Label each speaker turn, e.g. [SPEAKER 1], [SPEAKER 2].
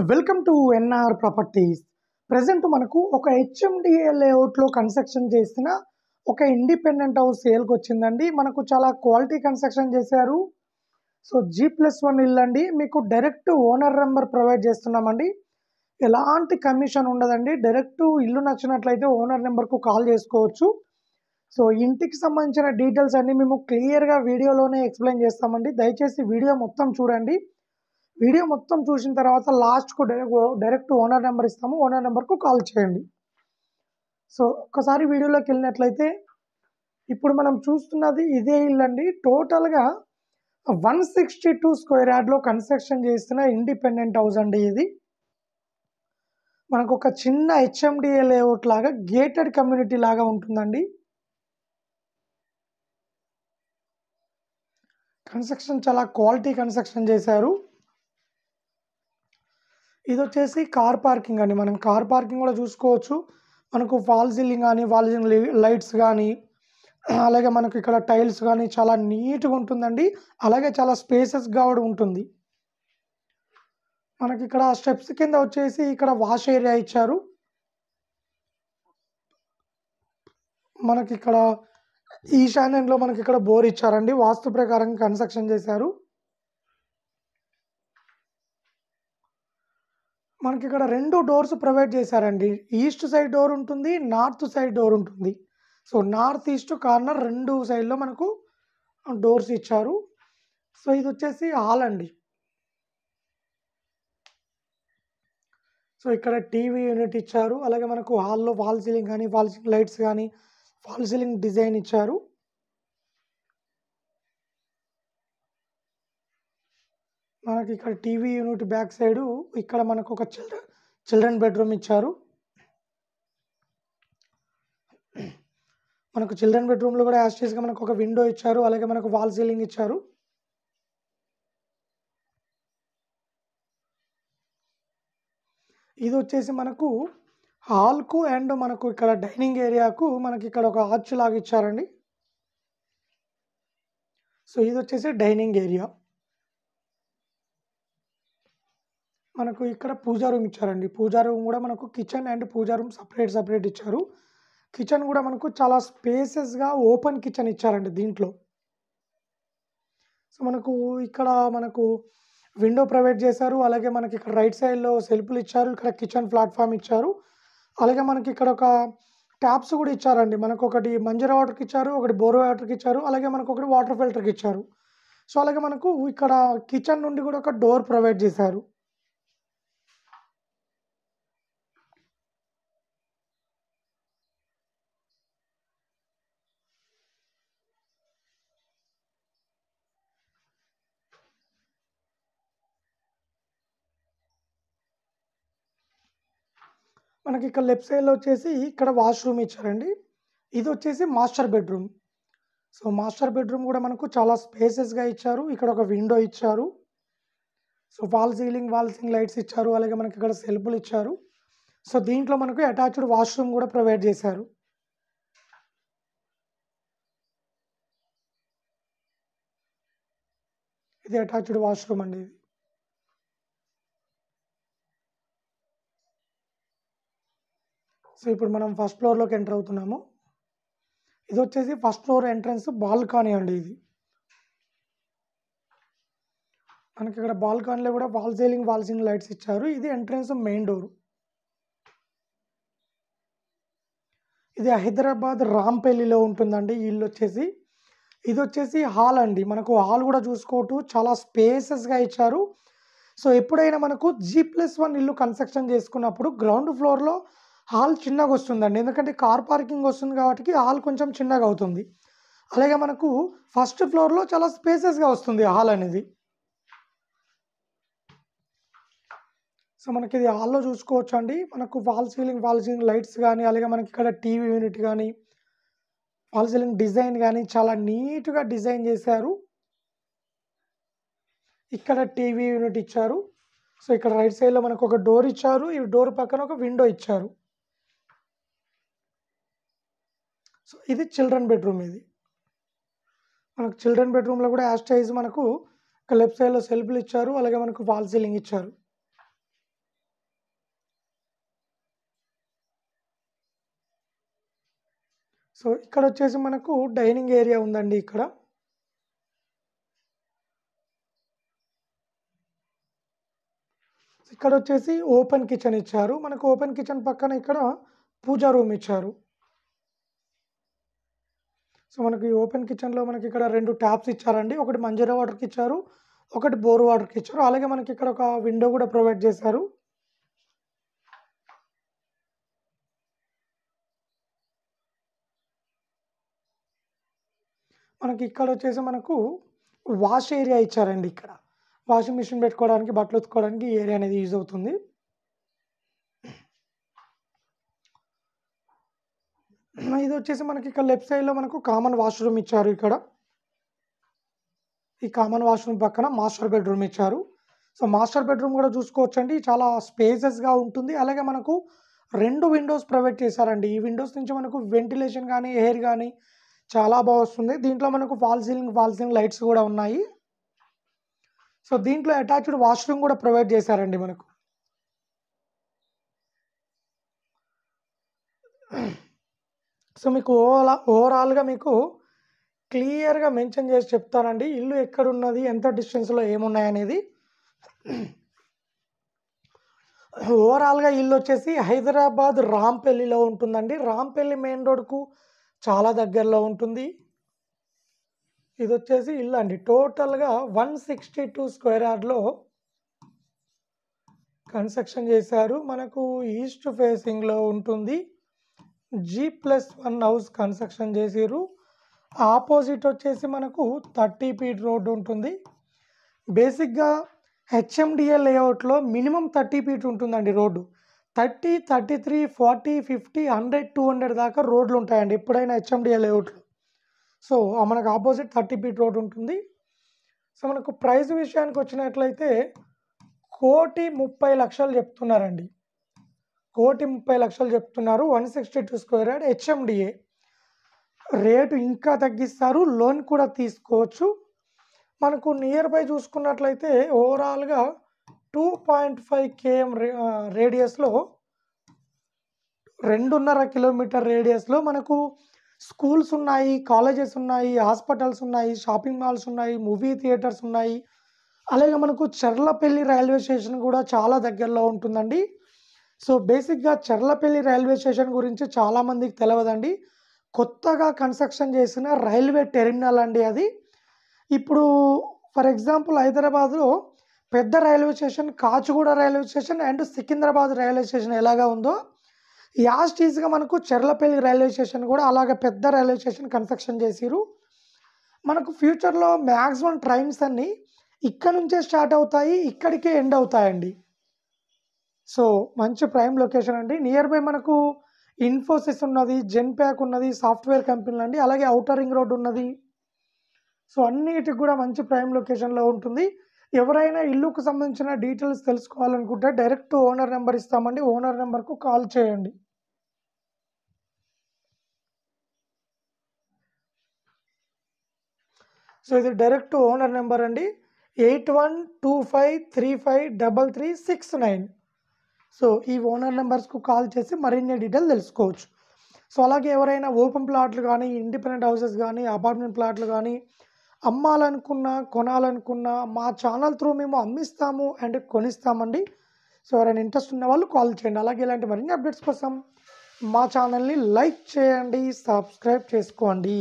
[SPEAKER 1] Welcome to NR properties. Present మనకు ఒక HMDA లేఅవుట్లో కన్స్ట్రక్షన్ చేసిన ఒక ఇండిపెండెంట్ హౌస్ సేల్కి వచ్చిందండి. మనకు చాలా క్వాలిటీ కన్స్ట్రక్షన్ చేశారు. సో G+1 ఇల్లు అండి. మీకు డైరెక్ట్ ఓనర్ నెంబర్ ప్రొవైడ్ చేస్తున్నామండి. ఎలాంటి కమిషన్ ఉండదండి. డైరెక్ట్ ఇల్లు నచ్చినట్లయితే ఓనర్ నెంబర్కు కాల్ చేసుకోవచ్చు. సో ఇంటికి సంబంధించిన డీటెయిల్స్ అన్నీ మేము క్లియర్గా వీడియోలోనే ఎక్స్ప్లెయిన్ చేస్తామండి. దయచేసి వీడియో మొత్తం చూడండి. వీడియో మొత్తం చూసిన తర్వాత లాస్ట్కు డైరెక్ట్ ఓనర్ నెంబర్ ఇస్తాము. ఓనర్ నెంబర్కు కాల్ చేయండి. సో ఒక్కసారి వీడియోలోకి వెళ్ళినట్లయితే ఇప్పుడు మనం చూస్తున్నది ఇదే ఇల్లు అండి. టోటల్గా 162 స్క్వేర్ యార్డ్లో కన్స్ట్రక్షన్ చేస్తున్న ఇండిపెండెంట్ హౌస్ అండి. ఇది మనకు ఒక చిన్న హెచ్ఎండిఏ లేఅవుట్ లాగా గేటెడ్ కమ్యూనిటీ లాగా ఉంటుందండి. కన్స్ట్రక్షన్ చాలా క్వాలిటీ కన్స్ట్రక్షన్ చేశారు. ఇది వచ్చేసి కార్ పార్కింగ్ అండి. మనం కార్ పార్కింగ్ కూడా చూసుకోవచ్చు. మనకు ఫాల్ సీలింగ్ కానీ ఫాల్ సీలింగ్ లైట్స్ కానీ అలాగే మనకు ఇక్కడ టైల్స్ కానీ చాలా నీట్గా ఉంటుందండి. అలాగే చాలా స్పేసెస్గా కూడా ఉంటుంది. మనకి ఇక్కడ స్టెప్స్ కింద వచ్చేసి ఇక్కడ వాష్ ఏరియా ఇచ్చారు. మనకి ఇక్కడ ఈశాన్యంలో మనకి ఇక్కడ బోర్ ఇచ్చారండి. వాస్తు ప్రకారం కన్స్ట్రక్షన్ చేశారు. మనకి ఇక్కడ 2 డోర్స్ ప్రొవైడ్ చేశారండి. ఈస్ట్ సైడ్ డోర్ ఉంటుంది, నార్త్ సైడ్ డోర్ ఉంటుంది. సో నార్త్ ఈస్ట్ కార్నర్ 2 సైడ్లో మనకు డోర్స్ ఇచ్చారు. సో ఇది వచ్చేసి హాల్ అండి. సో ఇక్కడ టీవీ యూనిట్ ఇచ్చారు. అలాగే మనకు హాల్లో వాల్ సీలింగ్ కానీ వాల్ సీలింగ్ లైట్స్ కానీ వాల్ సీలింగ్ డిజైన్ ఇచ్చారు. మనకి ఇక్కడ టీవీ యూనిట్ బ్యాక్ సైడ్ ఇక్కడ మనకు ఒక చిల్డ్రన్ బెడ్రూమ్ ఇచ్చారు. మనకు చిల్డ్రన్ బెడ్రూమ్లో కూడా యాస్టీస్గా మనకు ఒక విండో ఇచ్చారు. అలాగే మనకు వాల్ సీలింగ్ ఇచ్చారు. ఇది వచ్చేసి మనకు హాల్కు అండ్ మనకు ఇక్కడ డైనింగ్ ఏరియాకు మనకి ఇక్కడ ఒక ఆర్చ్ లాగా ఇచ్చారండి. సో ఇది వచ్చేసి డైనింగ్ ఏరియా. మనకు ఇక్కడ పూజా రూమ్ ఇచ్చారండి. పూజా రూమ్ కూడా మనకు kitchen and puja room separate ఇచ్చారు. కిచెన్ కూడా మనకు చాలా స్పేసెస్గా ఓపెన్ కిచెన్ ఇచ్చారండి దీంట్లో. సో మనకు ఇక్కడ మనకు విండో ప్రొవైడ్ చేశారు. అలాగే మనకి ఇక్కడ రైట్ సైడ్లో సెల్ఫ్లు ఇచ్చారు. ఇక్కడ కిచెన్ ప్లాట్ఫామ్ ఇచ్చారు. అలాగే మనకి ఇక్కడ ఒక ట్యాప్స్ కూడా ఇచ్చారండి. మనకు ఒకటి మంజీరా వాటర్కి ఇచ్చారు, ఒకటి బోర్ వాటర్కి ఇచ్చారు, అలాగే మనకు ఒకటి వాటర్ ఫిల్టర్కి ఇచ్చారు. సో అలాగే మనకు ఇక్కడ కిచెన్ నుండి కూడా ఒక డోర్ ప్రొవైడ్ చేశారు. మనకి ఇక్కడ లెఫ్ట్ సైడ్లో వచ్చేసి ఇక్కడ వాష్రూమ్ ఇచ్చారండి. ఇది వచ్చేసి master bedroom. So master bedroom కూడా మనకు చాలా స్పేసెస్గా ఇచ్చారు. ఇక్కడ ఒక విండో ఇచ్చారు. సో వాల్ సీలింగ్ లైట్స్ ఇచ్చారు. అలాగే మనకి ఇక్కడ సెల్ఫ్లు ఇచ్చారు. సో దీంట్లో మనకు అటాచ్డ్ వాష్రూమ్ కూడా ప్రొవైడ్ చేశారు. ఇది అటాచ్డ్ వాష్రూమ్ అండి. ఇది సో ఇప్పుడు మనం ఫస్ట్ ఫ్లోర్లోకి ఎంటర్ అవుతున్నాము. ఇది వచ్చేసి ఫస్ట్ ఫ్లోర్ ఎంట్రన్స్ బాల్కనీ అండి. ఇది మనకి ఇక్కడ బాల్కనీలో కూడా వాల్ సీలింగ్ లైట్స్ ఇచ్చారు. ఇది ఎంట్రన్స్ మెయిన్ డోర్. ఇది హైదరాబాద్ రాంపల్లిలో ఉంటుందండి ఈ ఇల్లు వచ్చేసి. ఇది వచ్చేసి హాల్ అండి. మనకు హాల్ కూడా చూసుకోవచ్చు, చాలా స్పేసెస్గా ఇచ్చారు. సో ఎప్పుడైనా మనకు G+1 ఇల్లు కన్స్ట్రక్షన్ చేసుకున్నప్పుడు గ్రౌండ్ ఫ్లోర్లో హాల్ చిన్నగా వస్తుందండి. ఎందుకంటే కార్ పార్కింగ్ వస్తుంది కాబట్టి హాల్ కొంచెం చిన్నగా అవుతుంది. అలాగే మనకు ఫస్ట్ ఫ్లోర్లో చాలా స్పేసెస్గా వస్తుంది హాల్ అనేది. సో మనకి ఇది హాల్లో చూసుకోవచ్చు అండి. మనకు వాల్ సీలింగ్ లైట్స్ కానీ అలాగే మనకి ఇక్కడ టీవీ యూనిట్ కానీ వాల్ సీలింగ్ డిజైన్ కానీ చాలా నీట్గా డిజైన్ చేశారు. ఇక్కడ టీవీ యూనిట్ ఇచ్చారు. సో ఇక్కడ రైట్ సైడ్లో మనకు ఒక డోర్ ఇచ్చారు. ఈ డోర్ పక్కన ఒక విండో ఇచ్చారు. సో ఇది చిల్డ్రన్ బెడ్రూమ్. ఇది మనకు చిల్డ్రన్ బెడ్రూమ్లో కూడా యాస్టైజ్ మనకు లెఫ్ట్ సైడ్లో సెల్ఫ్లు ఇచ్చారు. అలాగే మనకు వాల్ సీలింగ్ ఇచ్చారు. సో ఇక్కడ వచ్చేసి మనకు డైనింగ్ ఏరియా ఉందండి. ఇక్కడ వచ్చేసి ఓపెన్ కిచెన్ ఇచ్చారు. మనకు ఓపెన్ కిచెన్ పక్కన ఇక్కడ పూజా రూమ్ ఇచ్చారు. సో మనకి ఓపెన్ కిచెన్లో మనకి ఇక్కడ 2 ట్యాప్స్ ఇచ్చారండి. ఒకటి మంజీరా వాటర్కి ఇచ్చారు, ఒకటి బోర్ వాటర్కి ఇచ్చారు. అలాగే మనకి ఇక్కడ ఒక విండో కూడా ప్రొవైడ్ చేశారు. మనకి ఇక్కడ వచ్చేసి మనకు వాష్ ఏరియా ఇచ్చారండి. ఇక్కడ వాషింగ్ మిషన్ పెట్టుకోవడానికి, బట్టలు ఉతుక్కోవడానికి ఈ ఏరియా అనేది యూజ్ అవుతుంది. ఇది వచ్చేసి మనకి ఇక్కడ లెఫ్ట్ సైడ్లో మనకు కామన్ వాష్రూమ్ ఇచ్చారు. ఈ కామన్ వాష్రూమ్ పక్కన మాస్టర్ బెడ్రూమ్ ఇచ్చారు. సో మాస్టర్ బెడ్రూమ్ కూడా చూసుకోవచ్చండి, చాలా స్పేసెస్గా ఉంటుంది. అలాగే మనకు 2 విండోస్ ప్రొవైడ్ చేశారండి. ఈ విండోస్ నుంచి మనకు వెంటిలేషన్ కానీ, ఎయిర్ కానీ చాలా బాగా వస్తుంది. దీంట్లో మనకు ఫాల్ సీలింగ్ లైట్స్ కూడా ఉన్నాయి. సో దీంట్లో అటాచ్డ్ వాష్రూమ్ కూడా ప్రొవైడ్ చేశారండి మనకు. సో మీకు ఓవరాల్గా మీకు క్లియర్గా మెన్షన్ చేసి చెప్తానండి, ఇల్లు ఎక్కడున్నది, ఎంత డిస్టెన్స్లో ఏమున్నాయనేది. ఓవరాల్గా ఇల్లు వచ్చేసి హైదరాబాద్ రాంపల్లిలో ఉంటుందండి. రాంపల్లి మెయిన్ రోడ్కు చాలా దగ్గరలో ఉంటుంది. ఇది వచ్చేసి ఇల్లు అండి. టోటల్గా 162 స్క్వేర్ యార్డ్లో కన్స్ట్రక్షన్ చేశారు. మనకు ఈస్ట్ ఫేసింగ్లో ఉంటుంది. G+1 హౌస్ కన్స్ట్రక్షన్ చేసిర్రు. ఆపోజిట్ వచ్చేసి మనకు 30 ఫీట్ రోడ్డు ఉంటుంది. బేసిక్గా హెచ్ఎండిఏ లేఅవుట్లో మినిమం 30 ఫీట్ ఉంటుందండి రోడ్డు. 30, 33, 40, 50, 100, 200 దాకా రోడ్లు ఉంటాయండి ఎప్పుడైనా హెచ్ఎండిఏ లేఅవుట్లో. సో మనకు ఆపోజిట్ 30 ఫీట్ రోడ్ ఉంటుంది. సో మనకు ప్రైస్ విషయానికి వచ్చినట్లయితే 1,30,00,000 చెప్తున్నారండి. 1,30,00,000 చెప్తున్నారు. 162 స్క్వేర్ యార్డ్ హెచ్ఎండిఏ. రేటు ఇంకా తగ్గిస్తారు, లోన్ కూడా తీసుకోవచ్చు. మనకు నియర్ బై చూసుకున్నట్లయితే ఓవరాల్గా 2.5 km రేడియస్లో, 2.5 కిలోమీటర్ రేడియస్లో మనకు స్కూల్స్ ఉన్నాయి, కాలేజెస్ ఉన్నాయి, హాస్పిటల్స్ ఉన్నాయి, షాపింగ్ మాల్స్ ఉన్నాయి, మూవీ థియేటర్స్ ఉన్నాయి. అలాగే మనకు చర్లపల్లి రైల్వే స్టేషన్ కూడా చాలా దగ్గరలో ఉంటుందండి. సో బేసిక్గా చర్లపల్లి రైల్వే స్టేషన్ గురించి చాలామందికి తెలియదండి. కొత్తగా కన్స్ట్రక్షన్ చేసిన రైల్వే టెర్మినల్ అండి అది. ఇప్పుడు ఫర్ ఎగ్జాంపుల్ హైదరాబాద్లో పెద్ద railway station Kacheguda railway station and Secunderabad railway station ఎలాగా ఉందో యాస్టీస్గా మనకు చర్లపల్లి రైల్వే స్టేషన్ కూడా అలాగే పెద్ద రైల్వే స్టేషన్ కన్స్ట్రక్షన్ చేసిరు. మనకు ఫ్యూచర్లో మ్యాక్సిమం ట్రైన్స్ అన్నీ ఇక్కడ నుంచే స్టార్ట్ అవుతాయి, ఇక్కడికే ఎండ్ అవుతాయండి. సో మంచి ప్రైమ్ లొకేషన్ అండి. నియర్ బై మనకు ఇన్ఫోసిస్ ఉన్నది, జెన్ప్యాక్ ఉన్నది, సాఫ్ట్వేర్ కంపెనీలు అండి. అలాగే ఔటర్ రింగ్ రోడ్ ఉన్నది. సో అన్నిటికి కూడా మంచి ప్రైమ్ లొకేషన్లో ఉంటుంది. ఎవరైనా ఇల్లుకు సంబంధించిన డీటెయిల్స్ తెలుసుకోవాలనుకుంటే డైరెక్ట్ ఓనర్ నెంబర్ ఇస్తామండి. ఓనర్ నెంబర్కు కాల్ చేయండి. సో ఇది డైరెక్ట్ ఓనర్ నెంబర్ అండి. 8125353369. సో ఈ ఓనర్ నెంబర్స్కు కాల్ చేసి మరిన్ని డీటెయిల్ తెలుసుకోవచ్చు. సో అలాగే ఎవరైనా ఓపెన్ ప్లాట్లు కానీ, ఇండిపెండెంట్ హౌసెస్ కానీ, అపార్ట్మెంట్ ప్లాట్లు కానీ అమ్మాలనుకున్నా, కొనాలనుకున్నా మా ఛానల్ త్రూ మేము అమ్మిస్తాము అండ్ కొనిస్తామండి. సో ఎవరైనా ఇంట్రెస్ట్ ఉన్న వాళ్ళు కాల్ చేయండి. అలాగే ఇలాంటి మరిన్ని అప్డేట్స్ కోసం మా ఛానల్ని లైక్ చేయండి, సబ్స్క్రైబ్ చేసుకోండి.